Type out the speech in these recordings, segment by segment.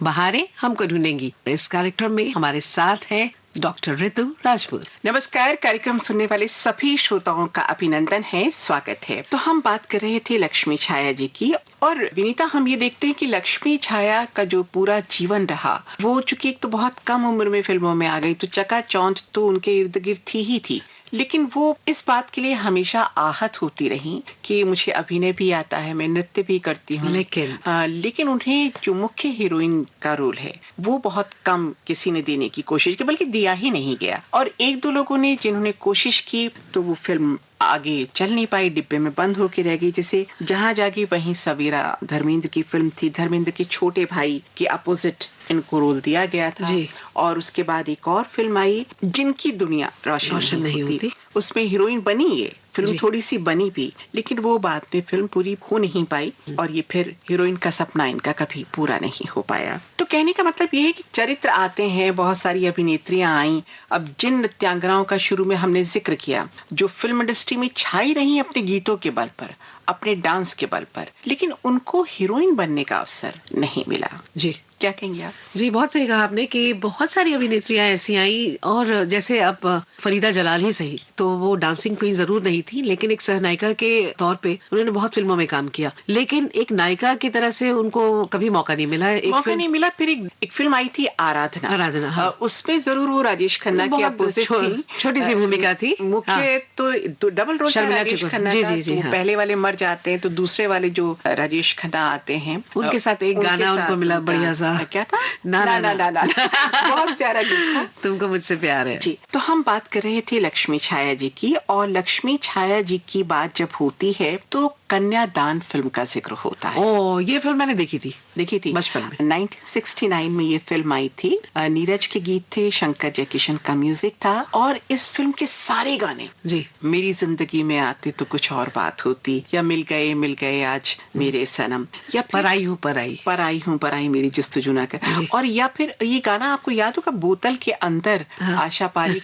बहारें हमको ढूंढेंगी। इस कार्यक्रम में हमारे साथ है डॉक्टर ऋतु राजपूत। नमस्कार, कार्यक्रम सुनने वाले सभी श्रोताओं का अभिनंदन है, स्वागत है। तो हम बात कर रहे थे लक्ष्मी छाया जी की, और विनीता हम ये देखते हैं कि लक्ष्मी छाया का जो पूरा जीवन रहा, वो चूंकि एक तो बहुत कम उम्र में फिल्मों में आ गई, तो चकाचौंध तो उनके इर्द गिर्द थी ही थी, लेकिन वो इस बात के लिए हमेशा आहत होती रही कि मुझे अभिनय भी आता है, मैं नृत्य भी करती हूँ, लेकिन उन्हें जो मुख्य हीरोइन का रोल है वो बहुत कम किसी ने देने की कोशिश की, बल्कि दिया ही नहीं गया। और एक दो लोगों ने जिन्होंने कोशिश की तो वो फिल्म आगे चल नहीं पाई, डिब्बे में बंद होके रह गई। जैसे जहां जागी वहीं सवेरा धर्मेंद्र की फिल्म थी, धर्मेंद्र के छोटे भाई के अपोजिट इनको रोल दिया गया था जी। और उसके बाद एक और फिल्म आई जिनकी दुनिया रोशन नहीं होती, उसमें हीरोइन बनी ये फिल्म, थोड़ी सी बनी भी, लेकिन वो बाद में फिल्म पूरी हो नहीं पाई और ये फिर हीरोइन का सपना इनका कभी पूरा नहीं हो पाया। तो कहने का मतलब ये है कि चरित्र आते हैं, बहुत सारी अभिनेत्रियां आई। अब जिन नृत्यांगनाओं का शुरू में हमने जिक्र किया, जो फिल्म इंडस्ट्री में छाई रही अपने गीतों के बल पर, अपने डांस के बल पर, लेकिन उनको हीरोइन बनने का अवसर नहीं मिला। जी, क्या कहेंगे आप? जी, बहुत सही कहा आपने कि बहुत सारी अभिनेत्रियां ऐसी आई, और जैसे अब फरीदा जलाल ही सही, तो वो डांसिंग क्वीन जरूर नहीं थी, लेकिन एक सहनायिका के तौर पे उन्होंने बहुत फिल्मों में काम किया, लेकिन एक नायिका की तरह से उनको कभी मौका नहीं मिला। मौका नहीं मिला। फिर एक फिल्म आई थी आराधना, हाँ। उसमें जरूर वो राजेश खन्ना की अपोजिट थी, छोटी सी भूमिका थी, मुख्य तो डबल रोल था राजेश खन्ना का। तो पहले वाले मर जाते हैं तो दूसरे वाले जो राजेश खन्ना आते हैं, उनके साथ एक गाना उनको मिला बढ़िया सा, क्या था? ना ना ना ना, ना। बहुत प्यारा गीत था, तुमको मुझसे प्यार है। जी। तो हम बात कर रहे थे लक्ष्मी छाया जी की, और लक्ष्मी छाया जी की बात जब होती है तो कन्यादान फिल्म का जिक्र होता है। ओ, ये फिल्म मैंने देखी थी बचपन में। 1969 में ये फिल्म आई थी। नीरज के गीत थे, शंकर जयकिशन का म्यूजिक था, और इस फिल्म के सारे गाने जी, मेरी जिंदगी में आते तो कुछ और बात होती, या मिल गए आज मेरे सनम, या पराई हूँ पराई मेरी जस्तुजू ना कर, और या फिर ये गाना आपको याद होगा, बोतल के अंदर, आशा पारी।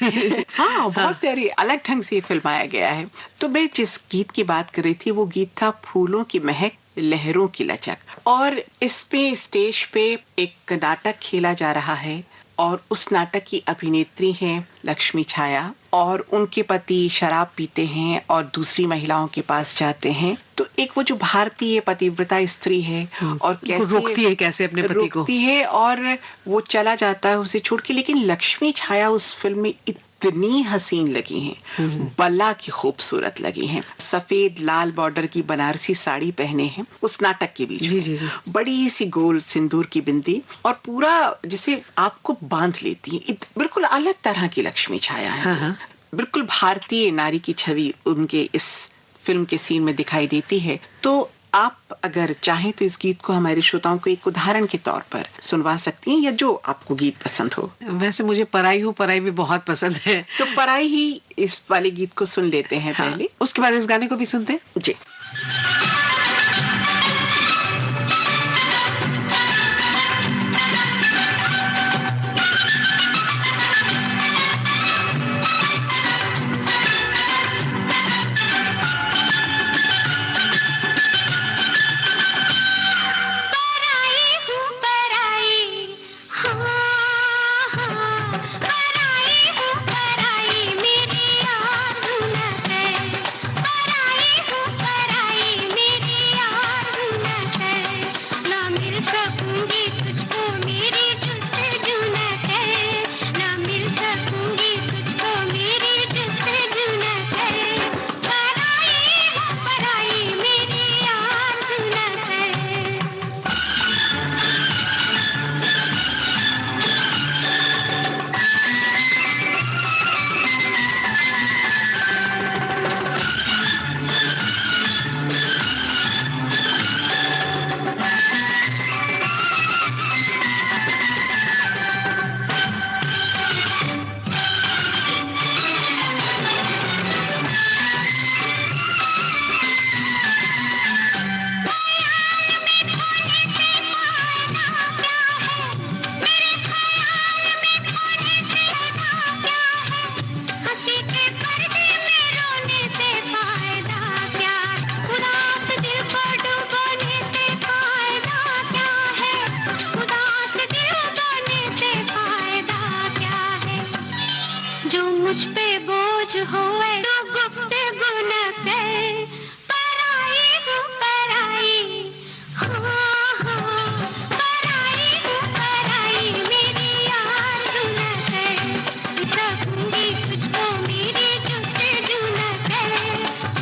हाँ, बहुत प्यारी, अलग ढंग से फिल्माया गया है। तो मैं जिस गीत की बात कर रही थी वो गीत था फूलों की महक लहरों की लचक, और इस पे स्टेज पे एक नाटक खेला जा रहा है, और उस नाटक की अभिनेत्री हैं लक्ष्मी छाया, और उनके पति शराब पीते हैं और दूसरी महिलाओं के पास जाते हैं। तो एक वो जो भारतीय पतिव्रता स्त्री है, और कैसे रोकती है अपने पति को, रोकती है, और वो चला जाता है उसे छोड़ के। लेकिन लक्ष्मी छाया उस फिल्म में इतनी हसीन लगी हैं, बल्ला की खूबसूरत लगी हैं, सफेद लाल बॉर्डर की बनारसी साड़ी पहने हैं उस नाटक के बीच, जी। बड़ी सी गोल सिंदूर की बिंदी, और पूरा जिसे आपको बांध लेती है, बिल्कुल अलग तरह की लक्ष्मी छाया है। हाँ। बिल्कुल भारतीय नारी की छवि उनके इस फिल्म के सीन में दिखाई देती है। तो आप अगर चाहें तो इस गीत को हमारे श्रोताओं को एक उदाहरण के तौर पर सुनवा सकती हैं, या जो आपको गीत पसंद हो। वैसे मुझे पराई भी बहुत पसंद है, तो पराई ही इस वाले गीत को सुन लेते हैं। हाँ, पहले, उसके बाद इस गाने को भी सुनते हैं। जी। पराई हूँ पराई मेरी कुछ होए तो गुफ्तगू न कर, पराई हूँ पराई, हाँ हाँ पराई हूँ पराई, मेरी आरज़ू न कर, सकूंगी तुझको मेरी जुस्तजू न कर,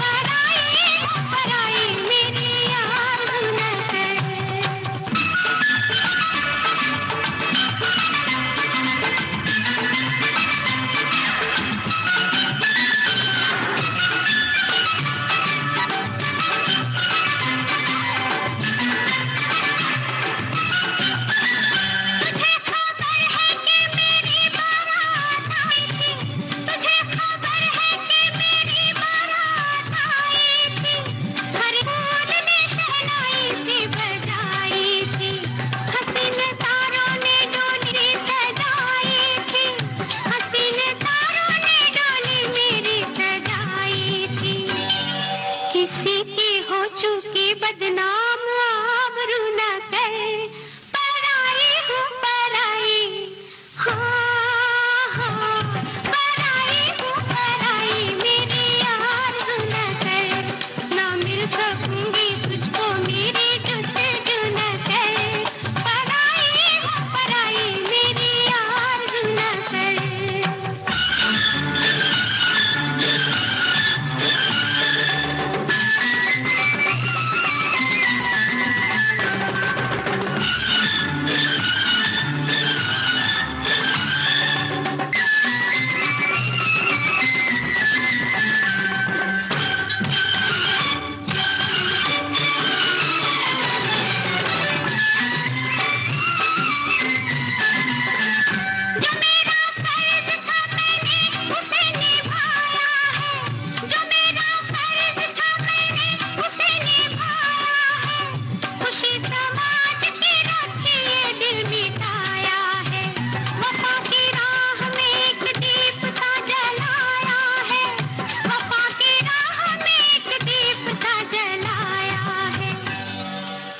पराई हूँ पराई, मेरी आरज़ू न कर। तुझे खबर है कि मेरी बारात आई थी, तुझे खबर है कि मेरी बारात आई थी, हर फूल ने शहनाई सी बजाई थी, हसीन तारों ने डोली सजाई थी, हसीन तारों ने डोली मेरी सजाई थी, किसी की हो चुकी बदनाम आबरू न कर, पराई हूँ पराई, हाँ हाँ पराई हूँ पराई, मेरी आरज़ू न कर, ना मिल सकूंगी तुझको मेरी जुस्तजू न कर, पराई हूँ पराई, मेरी आरज़ू न कर। जो मेरा फर्ज था मैंने उसे निभाया है, जो मेरा फर्ज था मैंने उसे निभाया है, खुशी समाज की रखी ये दिल मिटाया है, वफा की राह में एक दीप सा जलाया है, वफा की राह में एक दीप सा जलाया है,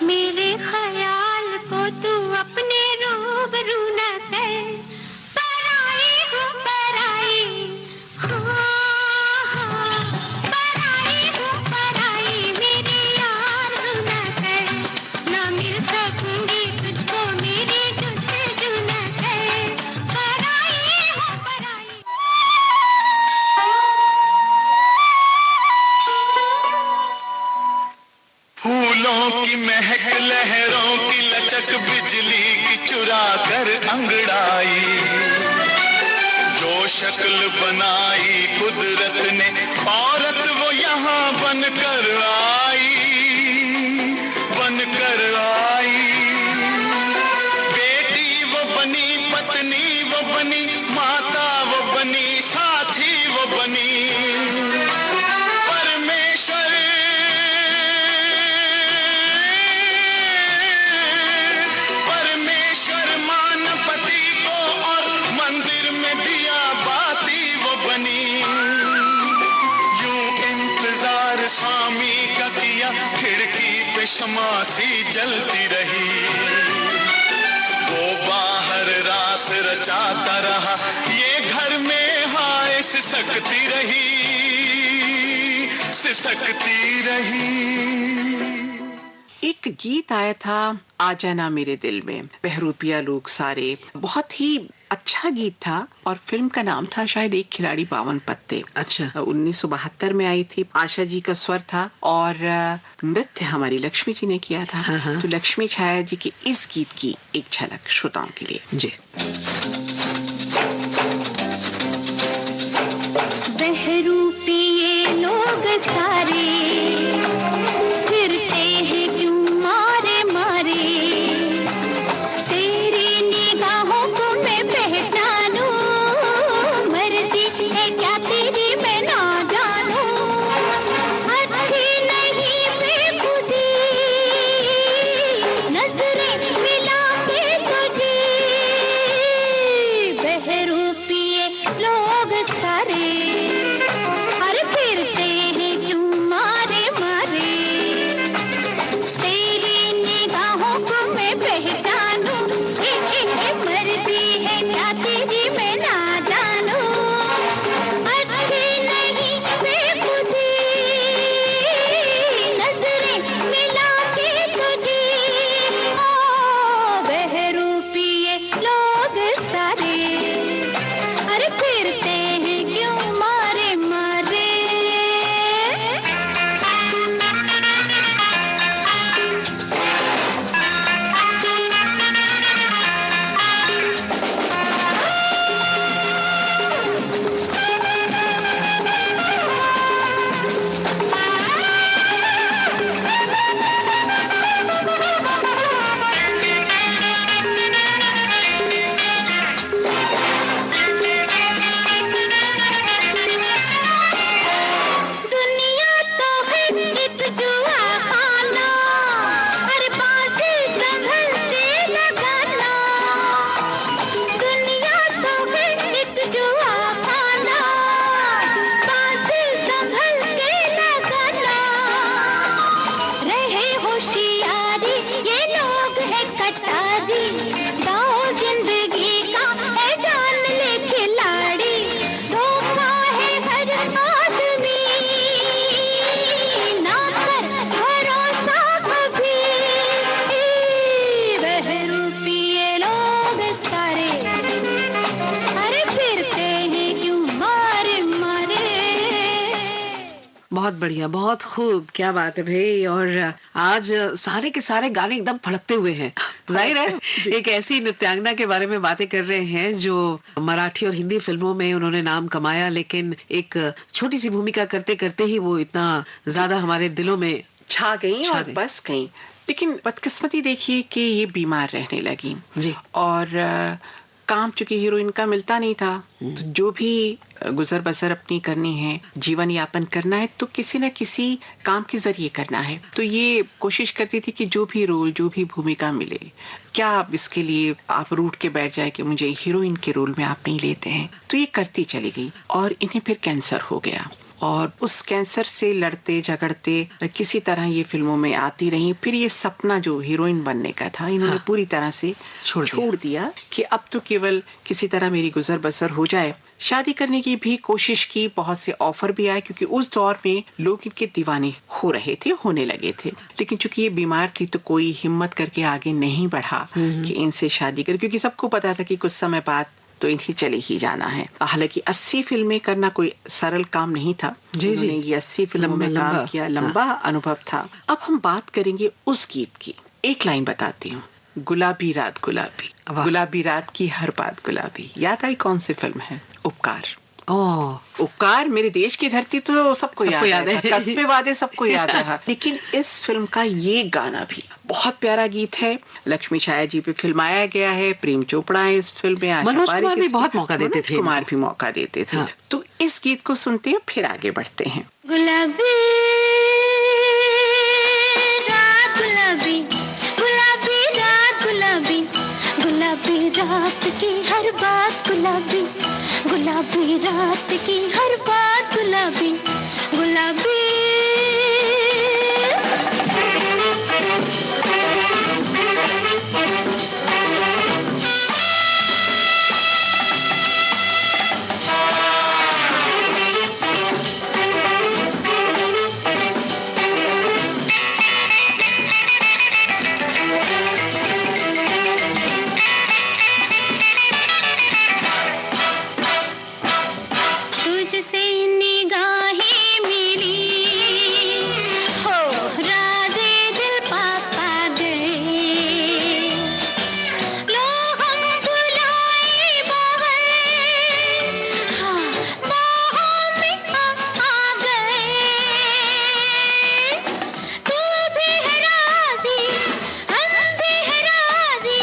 मेरे ख्याल को तू अपने रूबरू न कर, पराई हूँ पराई, हाँ हाँ पराई हूँ पराई, मेरी आरज़ू न कर, ना मिल सकूंगी तुझको मेरी जुस्तजू न कर, पराई हूँ पराई। फूलों की महक लहरों की लचक बिजली की चुरा कर अंगड़ाई, जो शक्ल बनाई कुदरत ने औरत वो यहाँ बनकर आई, बनकर आई, बेटी वो बनी, पत्नी वो बनी, माता वो बनी, साथी वो बनी, परमेश्वर परमेश्वर मान पति को और मंदिर में दिया बाती वो बनी, यूं इंतजार स्वामी का किया, खिड़की पे शमा सी जलती रही, वो बाहर रास रचाता रहा, ये घर में हाय सिसकती रही, सिसकती रही। एक गीत आया था आ जाना मेरे दिल में, बहरूपिया लोग सारे, बहुत ही अच्छा गीत था और फिल्म का नाम था शायद एक खिलाड़ी 52 पत्ते। अच्छा। 1972 में आई थी। आशा जी का स्वर था और नृत्य हमारी लक्ष्मी जी ने किया था। हाँ। तो लक्ष्मी छाया जी के इस गीत की एक झलक श्रोताओं के लिए। जी। बहरूपिये लोग सारे फिरते हैं क्यों मारे मारे, तेरी निगाहों को मैं पहचानूं, मर्जी है क्या तेरी मैं ना जानूं, अच्छी नहीं बेखुदी नजरें मिला के तुझे, बहुत बढ़िया, बहुत खूब, क्या बात है भाई। और आज सारे के सारे गाने एकदम फड़कते हुए हैं। जाहिर है एक ऐसी नृत्यांगना के बारे में बातें कर रहे हैं जो मराठी और हिंदी फिल्मों में उन्होंने नाम कमाया, लेकिन एक छोटी सी भूमिका करते करते ही वो इतना ज्यादा हमारे दिलों में छा गई छा और गई। बस गई। लेकिन बदकिस्मती देखिए कि ये बीमार रहने लगी जी। और काम चूंकि हीरोइन का मिलता नहीं था, तो जो भी गुजर बसर अपनी करनी है, जीवन यापन करना है, तो किसी न किसी काम के जरिए करना है। तो ये कोशिश करती थी कि जो भी रोल, जो भी भूमिका मिले, क्या आप इसके लिए आप रूठ के बैठ जाए कि मुझे हीरोइन के रोल में आप नहीं लेते हैं। तो ये करती चली गई और इन्हें फिर कैंसर हो गया और उस कैंसर से लड़ते झगड़ते किसी तरह ये फिल्मों में आती रही। फिर ये सपना जो हीरोइन बनने का था, इन्होंने हाँ। पूरी तरह से छोड़ दिया कि अब तो केवल किसी तरह मेरी गुजर बसर हो जाए। शादी करने की भी कोशिश की, बहुत से ऑफर भी आए, क्योंकि उस दौर में लोग इनके दीवाने हो रहे थे, होने लगे थे। लेकिन चूंकि ये बीमार थी तो कोई हिम्मत करके आगे नहीं बढ़ा कि इनसे शादी कर, क्योंकि सबको पता था कि कुछ समय बाद तो इन्हें चले ही जाना है। हालांकि 80 फिल्में करना कोई सरल काम नहीं था। जी, जी। उन्होंने ये 80 फिल्मों में लंबा, काम किया, लंबा अनुभव था। अब हम बात करेंगे उस गीत की। एक लाइन बताती हूँ, गुलाबी रात गुलाबी, वाह। गुलाबी रात की हर बात गुलाबी। याद आई कौन सी फिल्म है? उपकार। ओह, उपकार मेरे देश की धरती तो सबको सबको याद याद है। है, कस्बे वादे सबको याद रहा। लेकिन इस फिल्म का ये गाना भी बहुत प्यारा गीत है। लक्ष्मी छाया जी पे फिल्माया गया है, प्रेम चोपड़ा है इस फिल्म में, आशा मनोज पारेख कुमार भी इसमें- बहुत मौका देते मनोज थे कुमार इनको। भी मौका देते थे। हाँ। तो इस गीत को सुनते हैं, फिर आगे बढ़ते हैं। गुलाबी रात गुलाबी, गुलाबी रात गुलाबी, गुलाबी रात की हर बात गुलाबी, गुलाबी रात की हर बात गुलाबी, गुलाबी। तुझसे निगाहें मिली, हो राज़े दिल पा गए, लो हम बुलाए बाहर, हाँ बाहों में आ गए। तू भी है राज़ी, हम भी है राज़ी,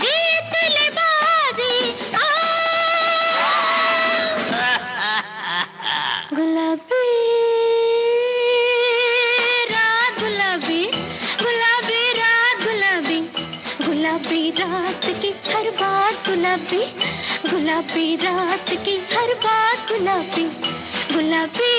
जीत ले बाज़ी आ। गुलाबी रात गुलाबी, गुलाबी रात गुलाबी, गुलाबी रात की हर बात गुलाबी, गुलाबी रात की हर बात गुलाबी, गुलाबी।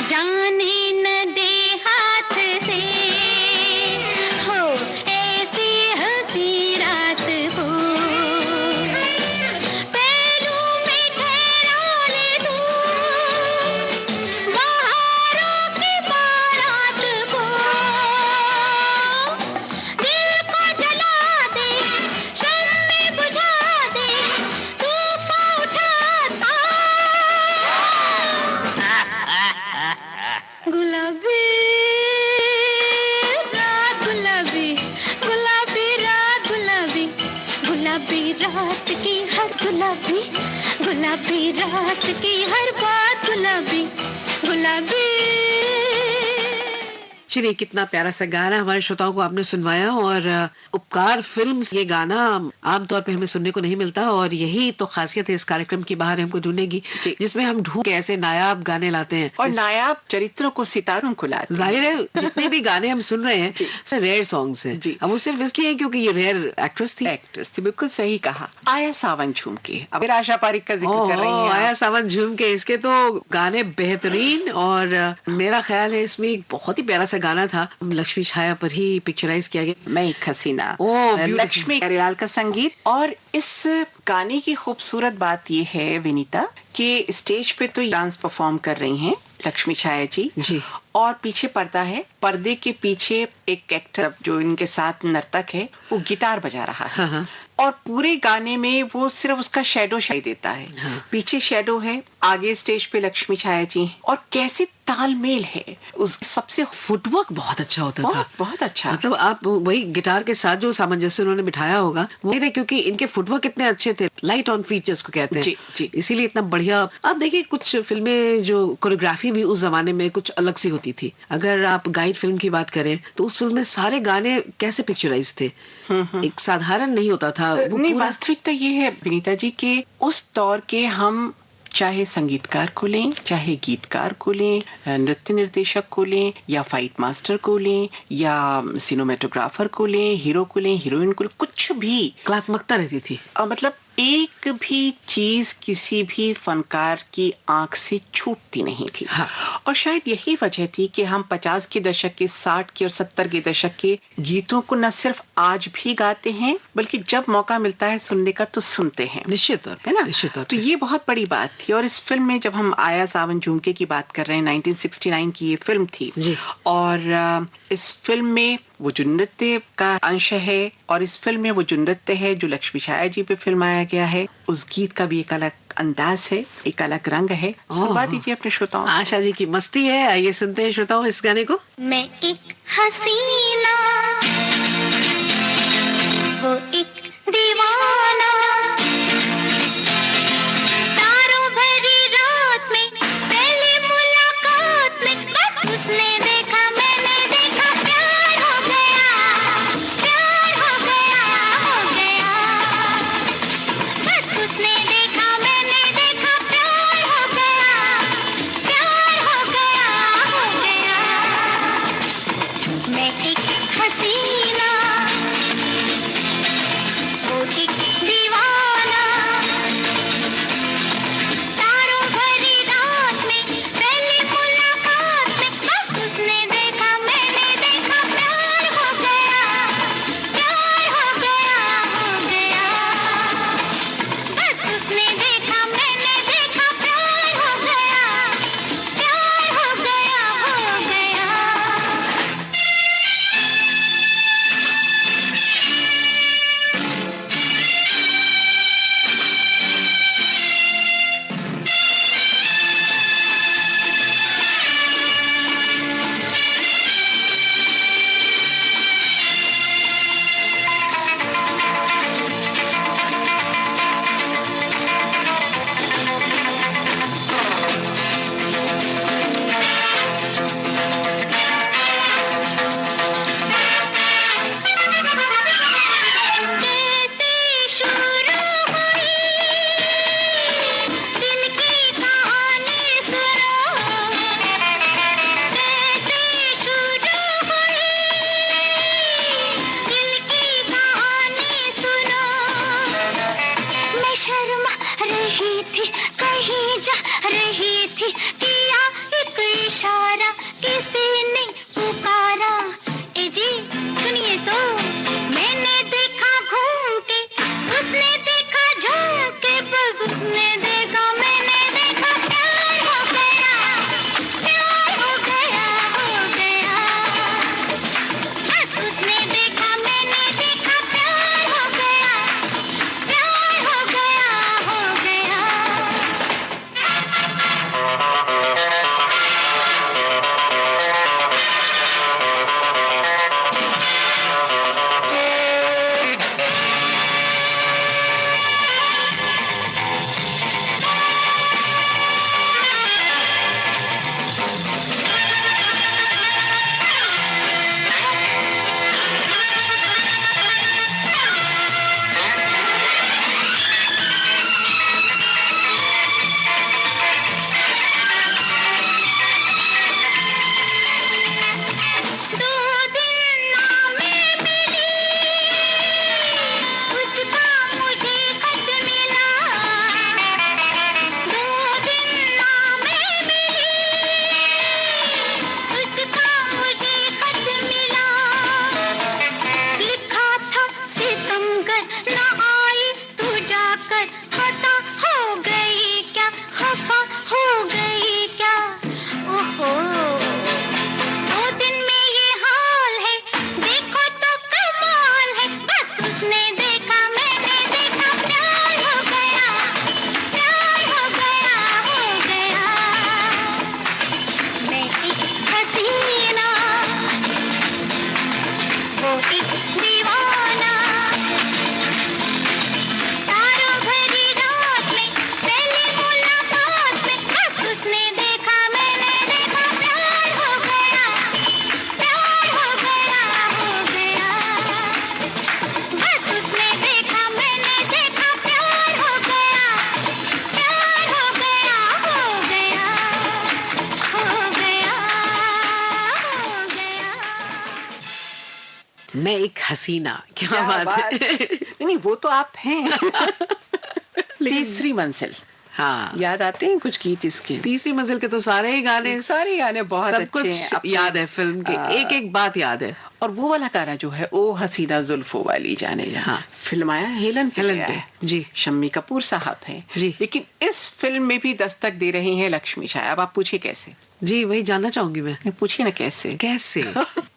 जाने न दे हाथ से, हो ऐसी हंसी रात हो, पैरों में ठहरा ले तू बहारों की बारात को, दिल को जला दे, शम्में बुझा दे, तूफ़ान उठाता। गुलाबी रात गुलाबी, गुलाबी रात गुलाबी, गुलाबी रात की हर गुलाबी, गुलाबी रात की हर बात गुलाबी, गुलाबी। चलिए, कितना प्यारा सा गाना हमारे श्रोताओं को आपने सुनवाया। और उपकार फिल्म ये गाना आमतौर पे हमें सुनने को नहीं मिलता, और यही तो खासियत है इस कार्यक्रम की, बाहर हमको ढूंढेगी जी। जिसमें हम ढूंढ के ऐसे नायाब गाने लाते हैं। और नायाब चरित्रों को, सितारों को लाते हैं। जाहिर है जितने भी गाने हम सुन रहे हैं जी। रेयर सॉन्ग्स हैं। जी। अब वो सिर्फ इसलिए है क्योंकि ये रेयर एक्ट्रेस थी। एक्ट्रेस थी, बिल्कुल सही कहा। आया सावन झूम के, अब फिर आशा पारिक का जिक्र कर रही हैं आया आप। सावन झूम के, इसके तो गाने बेहतरीन। और मेरा ख्याल है इसमें एक बहुत ही प्यारा सा गाना था, लक्ष्मी छाया पर ही पिक्चराइज किया गया। मैं एक हसीना, beautiful. लक्ष्मी प्यारेलाल का संगीत। और इस गाने की खूबसूरत बात ये है विनीता कि स्टेज पे तो डांस परफॉर्म कर रही हैं लक्ष्मी छाया जी जी। और पीछे पर्दा है, पर्दे के पीछे एक एक्टर जो इनके साथ नर्तक है वो गिटार बजा रहा है। हाँ। और पूरे गाने में वो सिर्फ उसका शैडो शाई देता है। हाँ। पीछे शैडो है, आगे स्टेज पे लक्ष्मी छाया जी हैं। और कैसे तालमेल है, उस सबसे फुटवर्क बहुत अच्छा होता था, बहुत बहुत अच्छा। मतलब आप वही गिटार के साथ जो सामंजस्य उन्होंने बिठाया होगा वो है, क्योंकि इनके फुटवर्क इतने अच्छे थे, लाइट ऑन फीचर्स को कहते हैं जी, जी। इसीलिए इतना बढ़िया। आप देखिए कुछ फिल्में जो कोरियोग्राफी भी उस जमाने में कुछ अलग सी होती थी। अगर आप गाइड फिल्म की बात करें तो उस फिल्म में सारे गाने कैसे पिक्चराइज थे, एक साधारण नहीं होता था वो नहीं, पूरा। वास्तविकता ये है विनीता जी कि उस दौर के हम चाहे संगीतकार को लें, चाहे गीतकार को लें, नृत्य निर्देशक को लें, या फाइट मास्टर को लें, या सिनेमेटोग्राफर को लें, हीरो को लें, हीरोइन को लें, कुछ भी कलात्मकता रहती थी। मतलब एक भी चीज किसी भी फनकार की आंख से छूटती नहीं थी। हाँ। और शायद यही वजह थी कि हम 50 के दशक के, 60 के और 70 के दशक के गीतों को न सिर्फ आज भी गाते हैं बल्कि जब मौका मिलता है सुनने का तो सुनते हैं। निश्चित तौर पे, है ना? निश्चित तौर तो पे। ये बहुत बड़ी बात थी। और इस फिल्म में जब हम आया सावन झुमके की बात कर रहे हैं, 1969 की ये फिल्म थी जी। और इस फिल्म में वो जो नृत्य का अंश है और इस फिल्म में वो जो नृत्य है जो लक्ष्मी छाया जी पे फिल्माया गया है, उस गीत का भी एक अलग अंदाज है, एक अलग रंग है। सुनवा दीजिए अपने श्रोताओं। आशा जी की मस्ती है, आइए सुनते हैं श्रोताओं इस गाने को। मैं एक हसीना, वो एक दीवाना, तारों भरी रात में पहली मुलाकात में बस उसने देखा मैंने देखा, प्यार हो गया, प्यार हो गया, हो गया। बस उसने देखा मैंने देखा, प्यार हो गया, प्यार हो गया, हो गया। मैं एक हसीना, वो एक दीवाना, तारों भरी रात में पहली मुलाकात में बस उसने देखा मैंने देखा, प्यार हो गया, प्यार हो गया, हो गया। बस उसने देखा मैंने देखा, प्यार हो गया, प्यार हो गया, हो गया। कैसे शुरू हुई दिल की कहानी सुनो, कैसे शुरू हुई दिल की कहानी सुनो। मैं शर्मा रही थी, कहीं जा रही थी, किया एक इशारा, किसी ने पुकारा, ए जी सुनिए तो। मैंने देखा घूम के, उसने देखा झूम के, बस उसने देखा मैंने देखा, प्यार हो गया, प्यार हो गया, हो गया। बस उसने देखा मैंने देखा, प्यार हो गया, प्यार हो गया, हो गया। मैं एक हसीना, क्या क्या बात बात। है। नहीं नहीं, वो तो आप हैं। तीसरी मंजिल, हाँ, याद आते हैं कुछ गीत इसके? तीसरी मंजिल के तो सारे ही गाने, सारे गाने बहुत सब अच्छे हैं। कुछ अब तो, याद है फिल्म के, एक एक बात याद है। और वो वाला गाना जो है, ओ हसीना जुल्फों वाली जाने जा, हाँ। फिल्म आया हेलन पे हेलन गया पे, है, जी शम्मी कपूर साहब हैं। जी लेकिन इस फिल्म में भी दस्तक दे रही हैं लक्ष्मी छाया। अब आप पूछिए कैसे? जी, वही जानना चाहूंगी मैं, पूछिए ना कैसे। कैसे।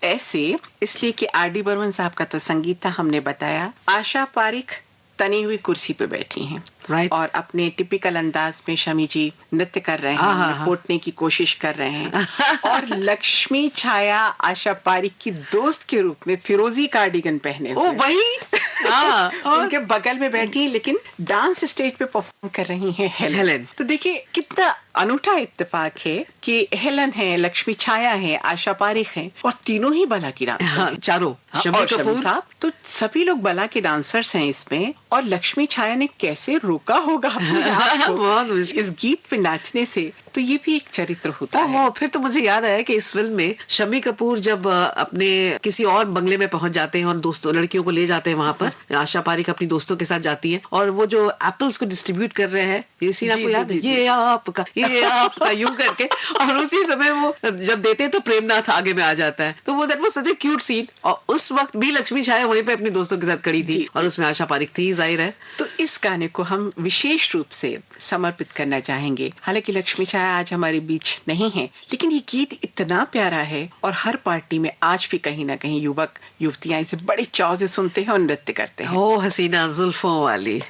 ऐसे इसलिए कि आर डी बर्मन साहब का तो संगीत था, हमने बताया। आशा पारिक तनी हुई कुर्सी पे बैठी हैं, राइट। और अपने टिपिकल अंदाज में शमी जी नृत्य कर रहे हैं, लपटने की कोशिश कर रहे हैं। और लक्ष्मी छाया आशा पारिक की दोस्त के रूप में फिरोजी कार्डिगन पहने ओ हुए वही, हाँ, और उनके बगल में बैठी हैं, लेकिन डांस स्टेज पे परफॉर्म कर रही हैं हेलन। तो देखिए कितना अनूठा इत्तेफाक है कि हेलन है, लक्ष्मी छाया है, आशा पारिक है, और तीनों ही बला की डांसर हाँ, हैं। चारों, शम्मी और शम्मी कपूर, साहब, तो सभी लोग बला के डांसर्स हैं इसमें। और लक्ष्मी छाया ने कैसे रोका होगा अपने आप को बहुत मुश्किल। इस गीत पे नाचने से, तो ये भी एक चरित्र होता है। ओह, फिर तो मुझे याद आया कि इस फिल्म में शम्मी कपूर जब अपने किसी और बंगले में पहुंच जाते हैं और दोस्तों लड़कियों को ले जाते हैं वहां पर, आशा पारिक अपनी दोस्तों के साथ जाती है, और वो जो एप्पल्स को डिस्ट्रीब्यूट कर रहे हैं, ये सीन आपको याद है, ये आपका यूं करके, और उसी समय वो जब देते हैं तो प्रेमनाथ आगे में आ जाता है, तो वो that was such a cute scene. और उस वक्त भी लक्ष्मी छाया वहीं पे अपनी दोस्तों के साथ खड़ी थी, और उसमें आशा पारिक थी, जाहिर है। तो इस गाने को हम विशेष रूप से समर्पित करना चाहेंगे। हालांकि लक्ष्मी छाया आज हमारे बीच नहीं है, लेकिन ये गीत इतना प्यारा है, और हर पार्टी में आज भी कहीं ना कहीं युवक युवतियां इसे बड़े चाव से सुनते हैं और नृत्य करते हैं। ओ हसीना जुल्फों वाली।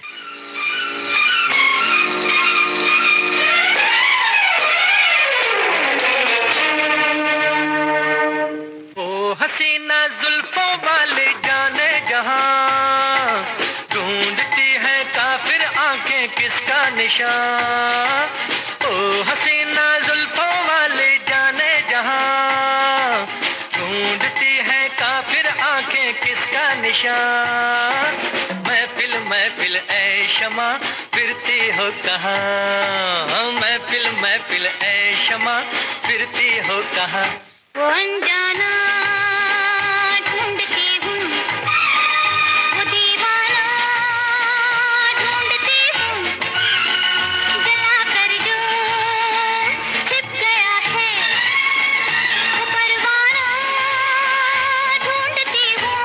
हसीना जुल्फों वाले जाने जहां, ढूंढती है काफिर आंखें किसका निशान। ओ हसीना जुल्फों वाले जाने जहां, ढूंढती है काफिर आंखें किसका निशान। महफिल महफिल ऐ शमा फिरती हो कहाँ, महफिल महफिल ऐ शमा फिरती हो कहाँ। वो अनजाना ढूंढती हूँ, वो दीवाना ढूंढती हूँ, जला कर जो छिप गया है, वो परवाना ढूंढती हूँ।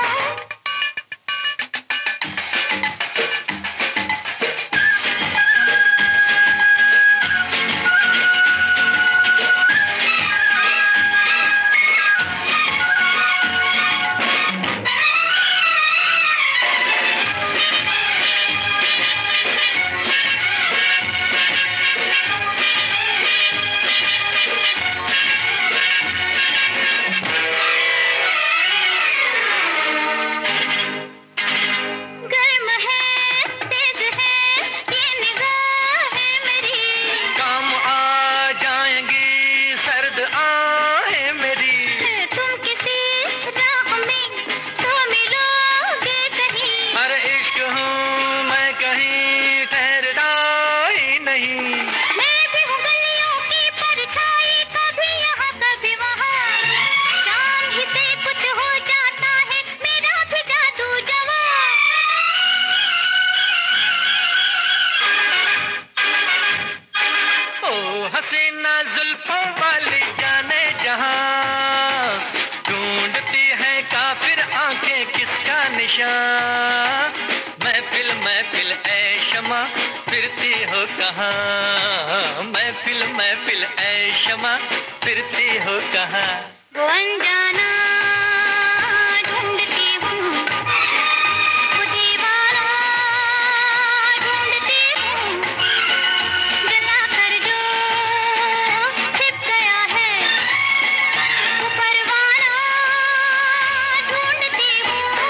गर्म है, तेज है, ये निगाहें मेरी, काम आ जाएंगी सर्द आहें मेरी। तुम किसी राह में तो मिलोगे कहीं, अरे इश्क हूँ मैं कहीं ठहरना ही नहीं। मैं भी हूँ गलियों की परछाई, कभी यहाँ कभी वहाँ, शाम ही से कुछ हो जाता है मेरा भी जादू जवां। ओ हसीना जुल्फों वाली जाने जहां, ढूंढती है काफिर आंखें किसका निशान। महफिल महफिल ऐ शमा फिरती हो कहाँ, महफिल महफिल ऐ शमा फिरती हो कहाँ। वो अनजाना ढूंढती हूँ, वो दीवाना ढूंढती हूँ, जला कर जो छिप गया है, वो परवाना ढूंढती हूँ।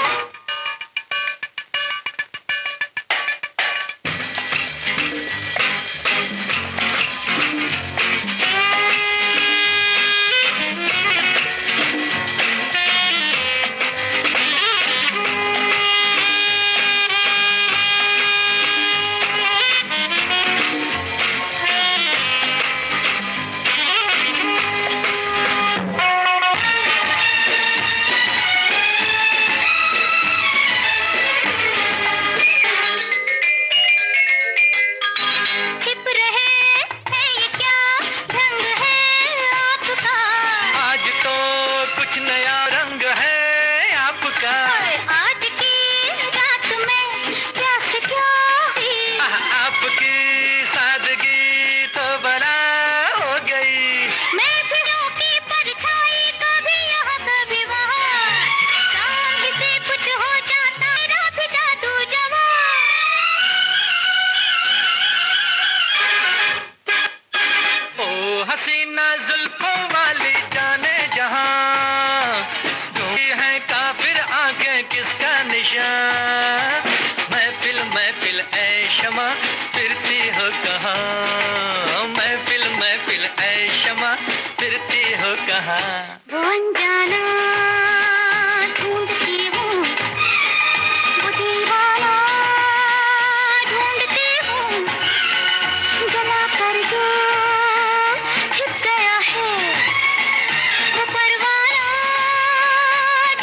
महफिल ऐ शमा फिरती हो कहाँ वो अनजाना ढूंढती हूँ, वो दीवाना ढूंढती हूँ, जला कर जो छिप गया है, वो परवाना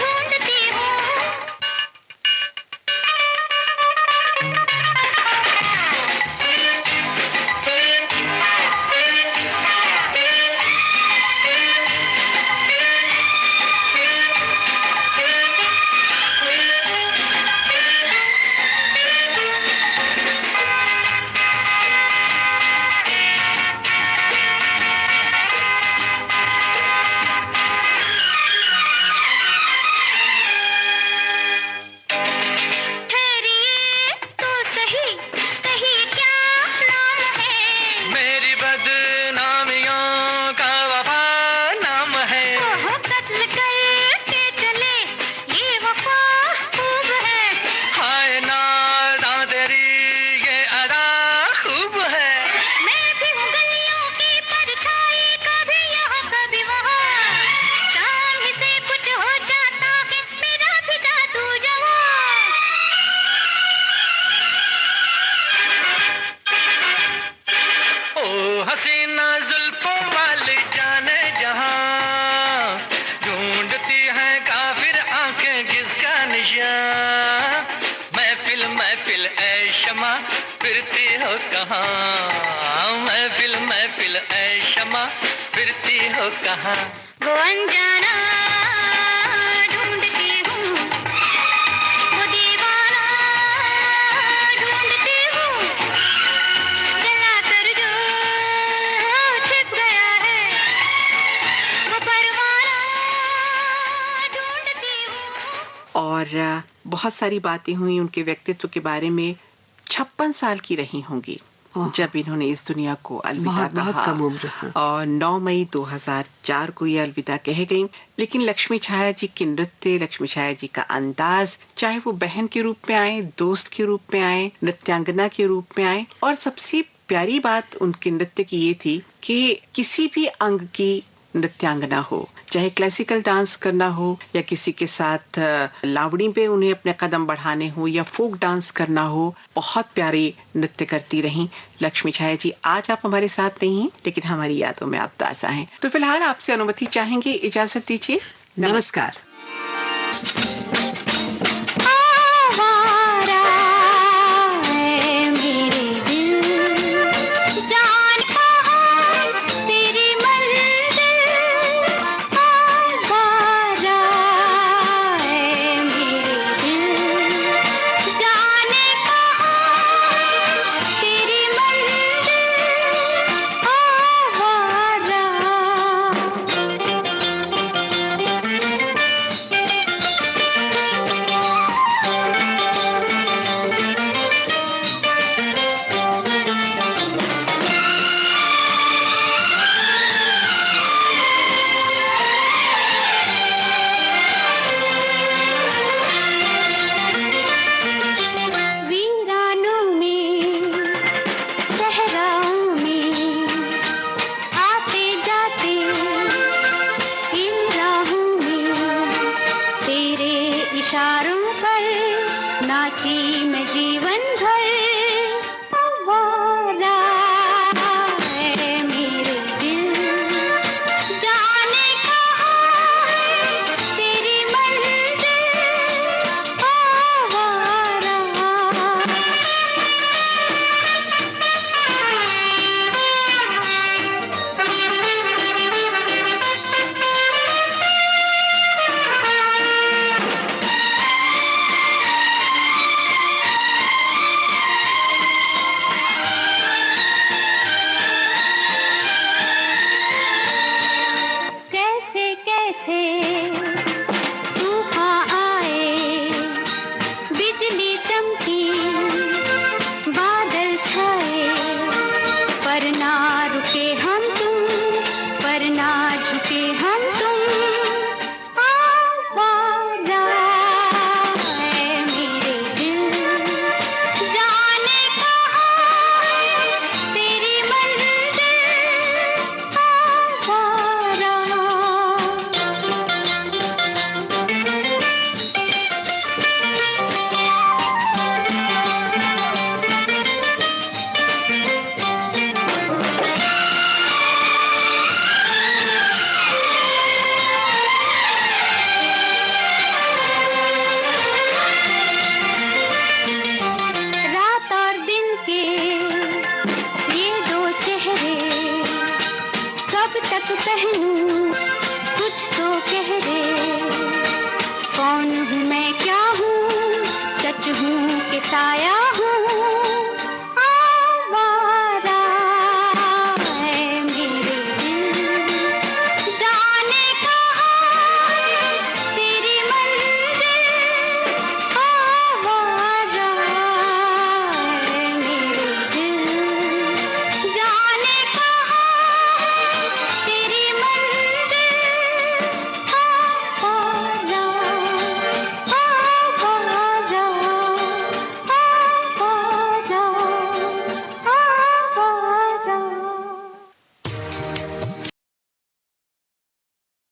ढूंढती हूँ। मेरी बदनामियों का वफा नाम है हाय नादा तेरी ये अदा खूब है ओ हसीना जुल्फों वाली जाने जहां ढूंढती है काफिर आंखें किसका निशान महफिल महफिल ऐ शमा फिरती हो कहाँ महफिल महफिल ऐ शमा फिरती हो कहाँ वो अनजाना ढूंढती हूँ, वो दीवाना ढूंढती हूँ, जला कर जो छिप गया है, वो परवाना ढूंढती हूँ। और बहुत सारी बातें हुई उनके व्यक्तित्व के बारे में। 56 साल की रही होंगी ओह। जब इन्होंने इस दुनिया को अलविदा बहुत बहुत कहा। कम उम्र है। और 9 मई 2004 को ये अलविदा कह गई। लेकिन लक्ष्मी छाया जी के नृत्य, लक्ष्मी छाया जी का अंदाज, चाहे वो बहन के रूप में आए, दोस्त के रूप में आए, नृत्यांगना के रूप में आए, और सबसे प्यारी बात उनके नृत्य की ये थी कि किसी भी अंग की नृत्यांगना हो, चाहे क्लासिकल डांस करना हो या किसी के साथ लावणी पे उन्हें अपने कदम बढ़ाने हो या फोक डांस करना हो, बहुत प्यारे नृत्य करती रहीं लक्ष्मी छाया जी। आज आप हमारे साथ नहीं हैं, लेकिन हमारी यादों में आप ताज़ा हैं। तो फिलहाल आपसे अनुमति चाहेंगे, इजाजत दीजिए। नमस्कार। आवारा है मेरे दिल, जान कहाँ तेरी मंजिल। आवारा है मेरे दिल, जाने कहाँ तेरी मंजिल। आवारा वीरानों में, सहराओं में, आते जाते इन राहों में, तेरे इशारों पर नाची मैं जीवन भर। आवारा है मेरे दिल, जाने कहाँ तेरी मंजिल। आवारा कैसे कैसे तूफान आए, बिजली चमकी, बादल छाए, पर ना रुके हम तुम, पर ना झुके हम तुम। आवारा है मेरे दिल, जाने कहाँ तेरी मंजिल। पहनूं, कुछ तो कह दे। कौन हूँ मैं, क्या हूँ, सच हूँ कि साया